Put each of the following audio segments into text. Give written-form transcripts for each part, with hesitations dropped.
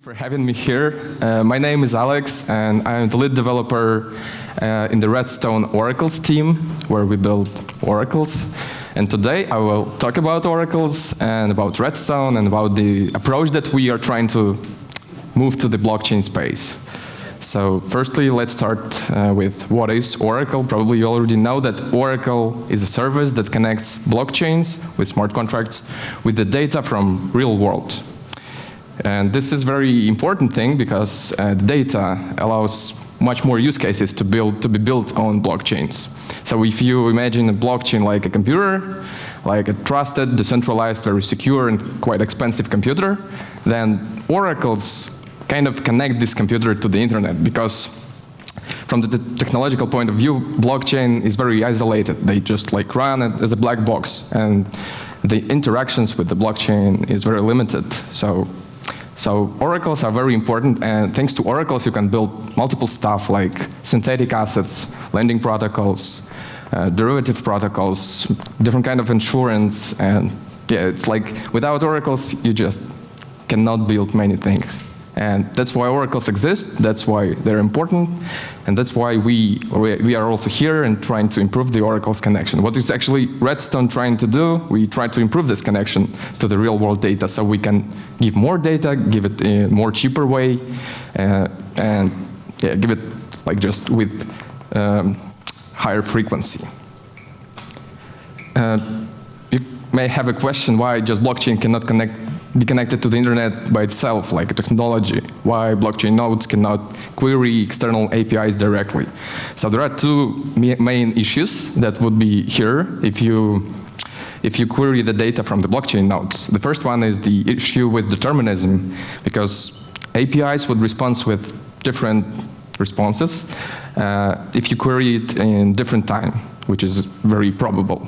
For having me here. My name is Alex, and I'm the lead developer in the RedStone Oracles team, where we build oracles. And today I will talk about oracles and about RedStone and about the approach that we are trying to move to the blockchain space. So firstly, let's start with what is Oracle. Probably you already know that Oracle is a service that connects blockchains with smart contracts with the data from real world. And this is a very important thing because the data allows much more use cases to be built on blockchains. So if you imagine a blockchain like a computer, like a trusted, decentralized, very secure and quite expensive computer, then oracles kind of connect this computer to the internet, because from the technological point of view, blockchain is very isolated. They just like run it as a black box, and the interactions with the blockchain is very limited. So oracles are very important, and thanks to oracles you can build multiple stuff like synthetic assets, lending protocols, derivative protocols, different kind of insurance, and yeah, it's like without oracles you just cannot build many things. And that's why oracles exist, that's why they're important, and that's why we are also here and trying to improve the oracles connection. What is actually RedStone trying to do? We try to improve this connection to the real world data so we can give more data, give it in a more cheaper way, and yeah, give it like just with higher frequency. You may have a question why just blockchain cannot be connected to the internet by itself, like a technology. Why blockchain nodes cannot query external APIs directly. So there are two main issues that would be here if you query the data from the blockchain nodes. The first one is the issue with determinism, because APIs would respond with different responses if you query it in different time, which is very probable.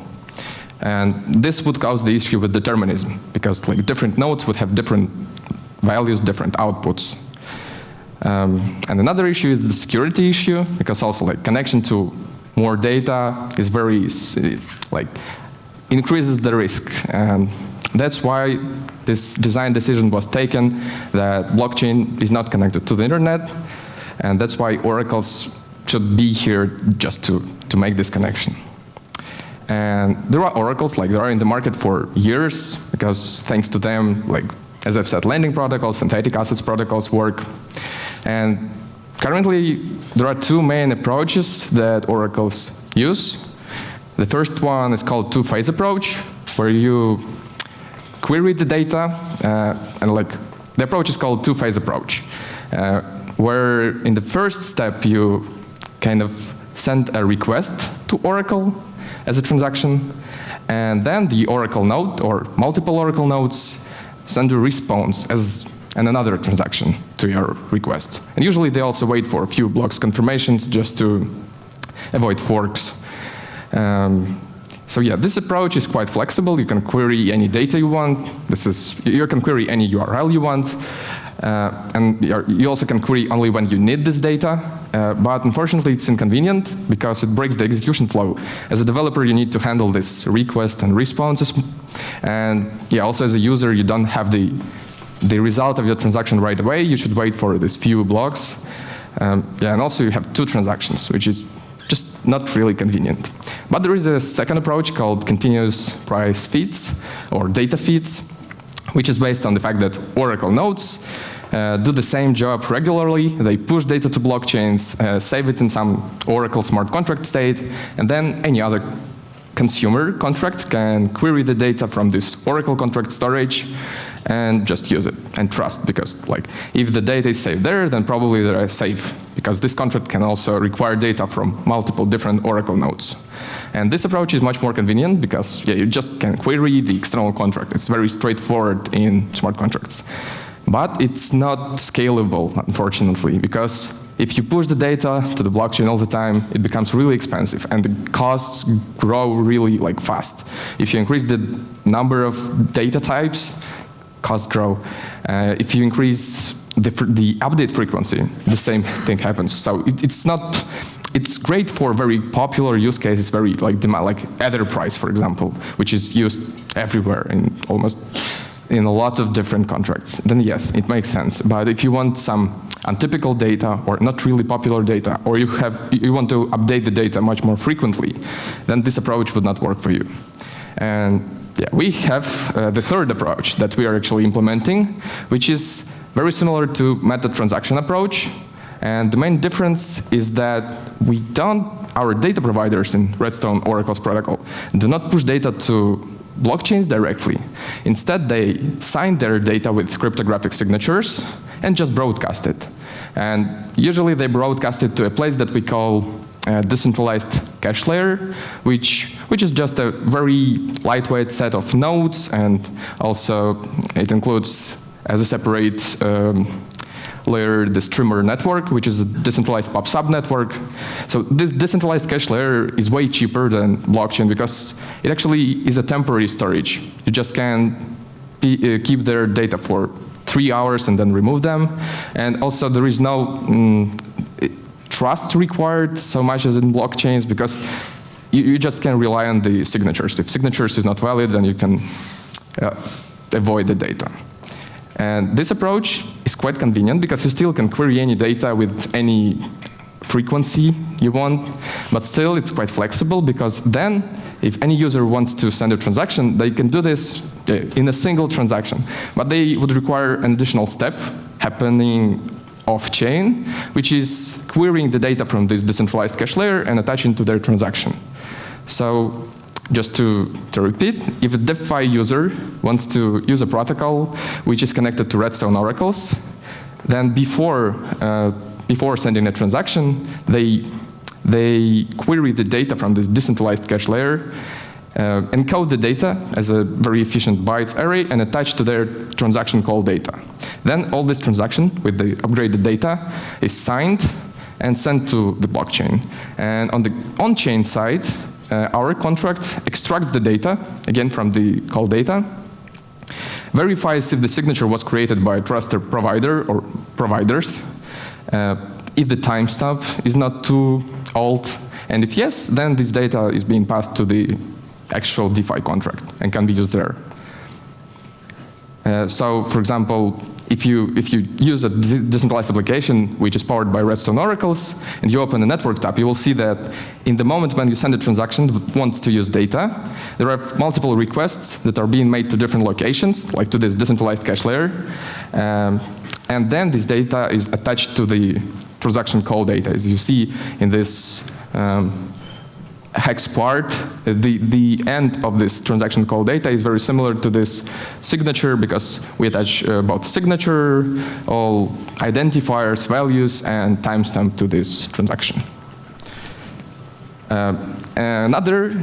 And this would cause the issue with determinism, because like different nodes would have different values, different outputs. And another issue is the security issue, because also like connection to more data is very, like, increases the risk. And that's why this design decision was taken that blockchain is not connected to the internet, and that's why oracles should be here just to make this connection. And there are oracles, like they are in the market for years, because thanks to them, like as I've said, lending protocols, synthetic assets protocols work. And currently, there are two main approaches that oracles use. The first one is called two-phase approach, where you query the data, and like the approach is called two-phase approach, where in the first step you kind of send a request to Oracle as a transaction, and then the Oracle node or multiple Oracle nodes send a response as another transaction to your request. And usually they also wait for a few blocks confirmations just to avoid forks. So yeah, this approach is quite flexible. You can query any data you want. You can query any URL you want. And you also can query only when you need this data, but unfortunately it's inconvenient because it breaks the execution flow. As a developer you need to handle this request and responses, and yeah, also as a user you don't have the result of your transaction right away. You should wait for these few blocks. Yeah, and also you have two transactions, which is just not really convenient. But there is a second approach called continuous price feeds or data feeds, which is based on the fact that Oracle nodes do the same job regularly. They push data to blockchains, save it in some Oracle smart contract state, and then any other consumer contract can query the data from this Oracle contract storage and just use it and trust, because like if the data is saved there, then probably they are safe, because this contract can also require data from multiple different Oracle nodes. And this approach is much more convenient because yeah, you just can query the external contract. It's very straightforward in smart contracts. But it's not scalable, unfortunately, because if you push the data to the blockchain all the time, it becomes really expensive and the costs grow really like fast. If you increase the number of data types, costs grow. If you increase the update frequency, the same thing happens. So it's great for very popular use cases, like Ether price, for example, which is used everywhere in almost in a lot of different contracts, then yes, it makes sense. But if you want some untypical data or not really popular data, or you want to update the data much more frequently, then this approach would not work for you. And yeah, we have the third approach that we are actually implementing, which is very similar to meta transaction approach. And the main difference is that our data providers in RedStone Oracles protocol do not push data to blockchains directly. Instead, they sign their data with cryptographic signatures and just broadcast it. And usually they broadcast it to a place that we call Decentralized cache layer, which is just a very lightweight set of nodes, and also it includes as a separate layer the streamer network, which is a decentralized pub sub network. So this decentralized cache layer is way cheaper than blockchain because it actually is a temporary storage. You just can keep their data for 3 hours and then remove them. And also there is no trust required so much as in blockchains because you just can rely on the signatures. If signatures is not valid, then you can avoid the data. And this approach is quite convenient because you still can query any data with any frequency you want, but still it's quite flexible because then if any user wants to send a transaction, they can do this in a single transaction. But they would require an additional step happening off-chain, which is querying the data from this decentralized cache layer and attaching to their transaction. So just to repeat, if a DeFi user wants to use a protocol which is connected to RedStone Oracles, then before sending a transaction, they query the data from this decentralized cache layer, encode the data as a very efficient bytes array, and attach to their transaction call data. Then all this transaction with the upgraded data is signed and sent to the blockchain. And on the on-chain side, our contract extracts the data, again from the call data, verifies if the signature was created by a trusted provider or providers, if the timestamp is not too old, and if yes, then this data is being passed to the actual DeFi contract and can be used there. So, for example, if you use a decentralized application which is powered by RedStone Oracles and you open the network tab, you will see that in the moment when you send a transaction that wants to use data, there are multiple requests that are being made to different locations, like to this decentralized cache layer. And then this data is attached to the transaction call data. As you see in this hex part, the end of this transaction call data is very similar to this signature because we attach both signature, all identifiers, values, and timestamp to this transaction. Another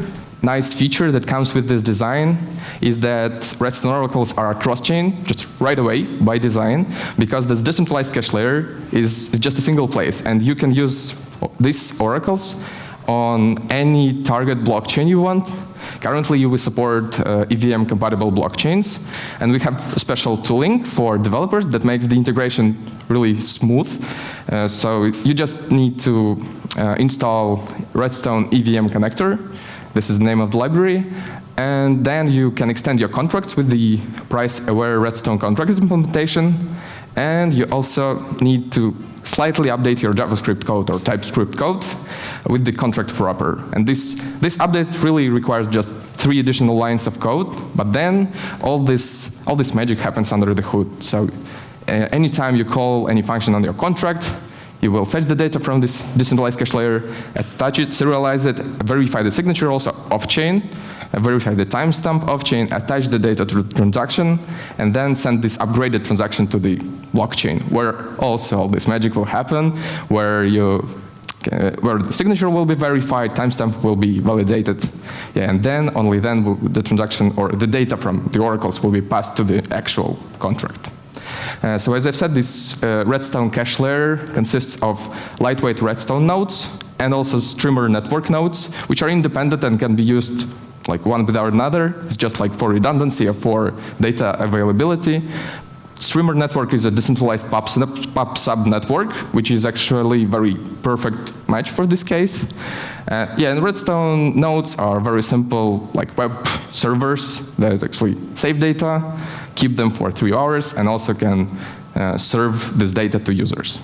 nice feature that comes with this design is that RedStone Oracles are cross-chain just right away by design because this decentralized cache layer is just a single place, and you can use these oracles on any target blockchain you want. Currently, we support EVM-compatible blockchains, and we have a special tooling for developers that makes the integration really smooth. So you just need to install RedStone EVM connector. This is the name of the library. And then you can extend your contracts with the price-aware RedStone contracts implementation. And you also need to slightly update your JavaScript code or TypeScript code with the contract proper. And this update really requires just 3 additional lines of code, but then all this magic happens under the hood. So anytime you call any function on your contract, you will fetch the data from this decentralized cache layer, attach it, serialize it, verify the signature also off-chain, verify the timestamp off-chain, attach the data to the transaction, and then send this upgraded transaction to the blockchain, where also all this magic will happen, where the signature will be verified, timestamp will be validated, and then, only then, the transaction or the data from the oracles will be passed to the actual contract. So as I've said, this RedStone cache layer consists of lightweight RedStone nodes and also streamer network nodes, which are independent and can be used like one without another. It's just like for redundancy or for data availability. Streamer network is a decentralized pub sub network, which is actually a very perfect match for this case. Yeah, and RedStone nodes are very simple, like web servers that actually save data, keep them for 3 hours, and also can serve this data to users.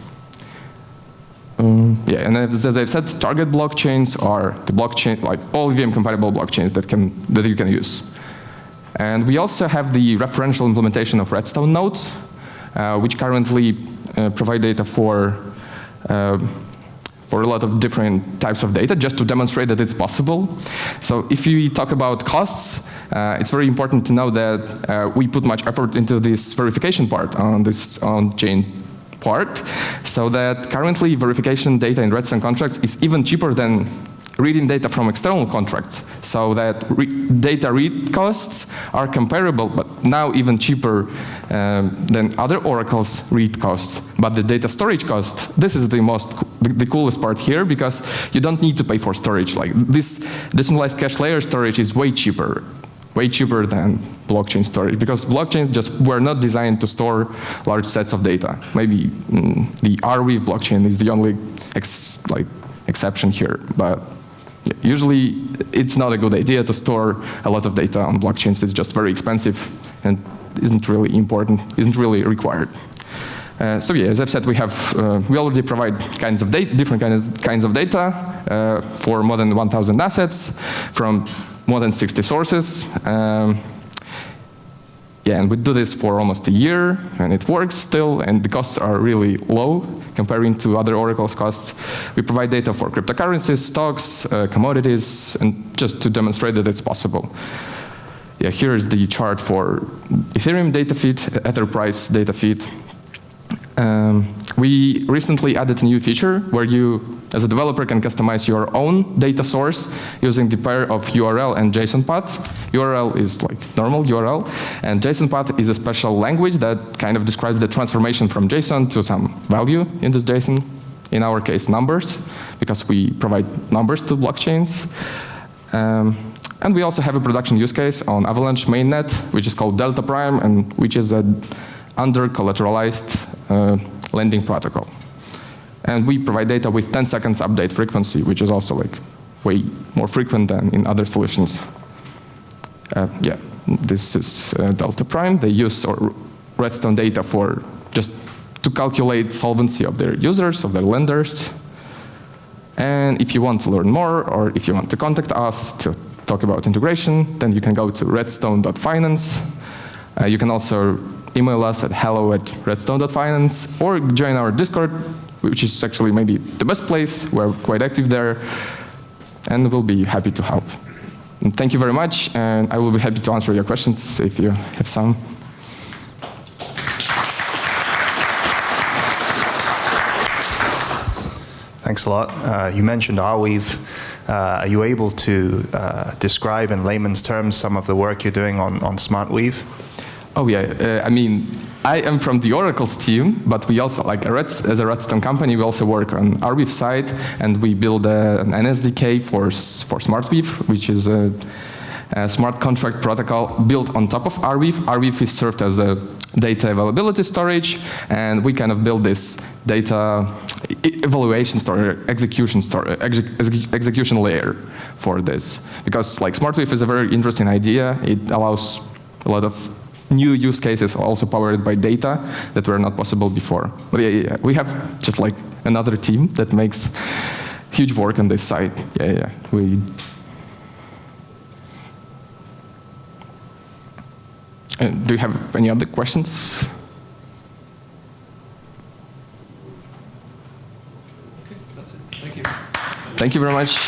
Yeah, and as I've said, target blockchains are the blockchain, like all VM-compatible blockchains that you can use. And we also have the referential implementation of RedStone nodes, which currently provide data for a lot of different types of data, just to demonstrate that it's possible. So if we talk about costs, it's very important to know that we put much effort into this verification part on this on-chain part, so that currently verification data in RedStone contracts is even cheaper than reading data from external contracts, so that data read costs are comparable, but now even cheaper than other Oracle's read costs. But the data storage cost, this is the coolest part here, because you don't need to pay for storage. Like this decentralized cache layer storage is way cheaper than blockchain storage, because blockchains just were not designed to store large sets of data. Maybe the Arweave blockchain is the only exception here, but usually it's not a good idea to store a lot of data on blockchains. It's just very expensive and isn't really important, isn't really required. So yeah, as I've said, we already provide different kinds of data for more than 1,000 assets from more than 60 sources. Yeah, and we do this for almost a year, and it works still, and the costs are really low comparing to other Oracle's costs. We provide data for cryptocurrencies, stocks, commodities, and just to demonstrate that it's possible. Yeah, here is the chart for Ethereum data feed, Ether price data feed. We recently added a new feature where you, as a developer, can customize your own data source using the pair of URL and JSON path. URL is like normal URL, and JSON path is a special language that kind of describes the transformation from JSON to some value in this JSON. In our case, numbers, because we provide numbers to blockchains. And we also have a production use case on Avalanche mainnet, which is called Delta Prime, and which is an under-collateralized lending protocol. And we provide data with 10 seconds update frequency, which is also like way more frequent than in other solutions. Yeah, this is Delta Prime. They use RedStone data for just to calculate solvency of their users, of their lenders. And if you want to learn more, or if you want to contact us to talk about integration, then you can go to redstone.finance. You can also email us at hello@redstone.finance, or join our Discord, which is actually maybe the best place. We're quite active there, and we'll be happy to help. And thank you very much, and I will be happy to answer your questions if you have some. Thanks a lot. You mentioned Arweave. Are you able to describe in layman's terms some of the work you're doing on SmartWeave? Oh yeah, I mean, I am from the Oracles team, but we also, like as a RedStone company, we also work on Arweave side, and we build an SDK for SmartWeave, which is a smart contract protocol built on top of Arweave. Arweave is served as a data availability storage, and we kind of build this data evaluation storage, execution layer for this. Because like SmartWeave is a very interesting idea. It allows a lot of new use cases also powered by data that were not possible before. But yeah, we have just like another team that makes huge work on this side. Yeah. Do you have any other questions? Okay, that's it. Thank you. Thank you very much.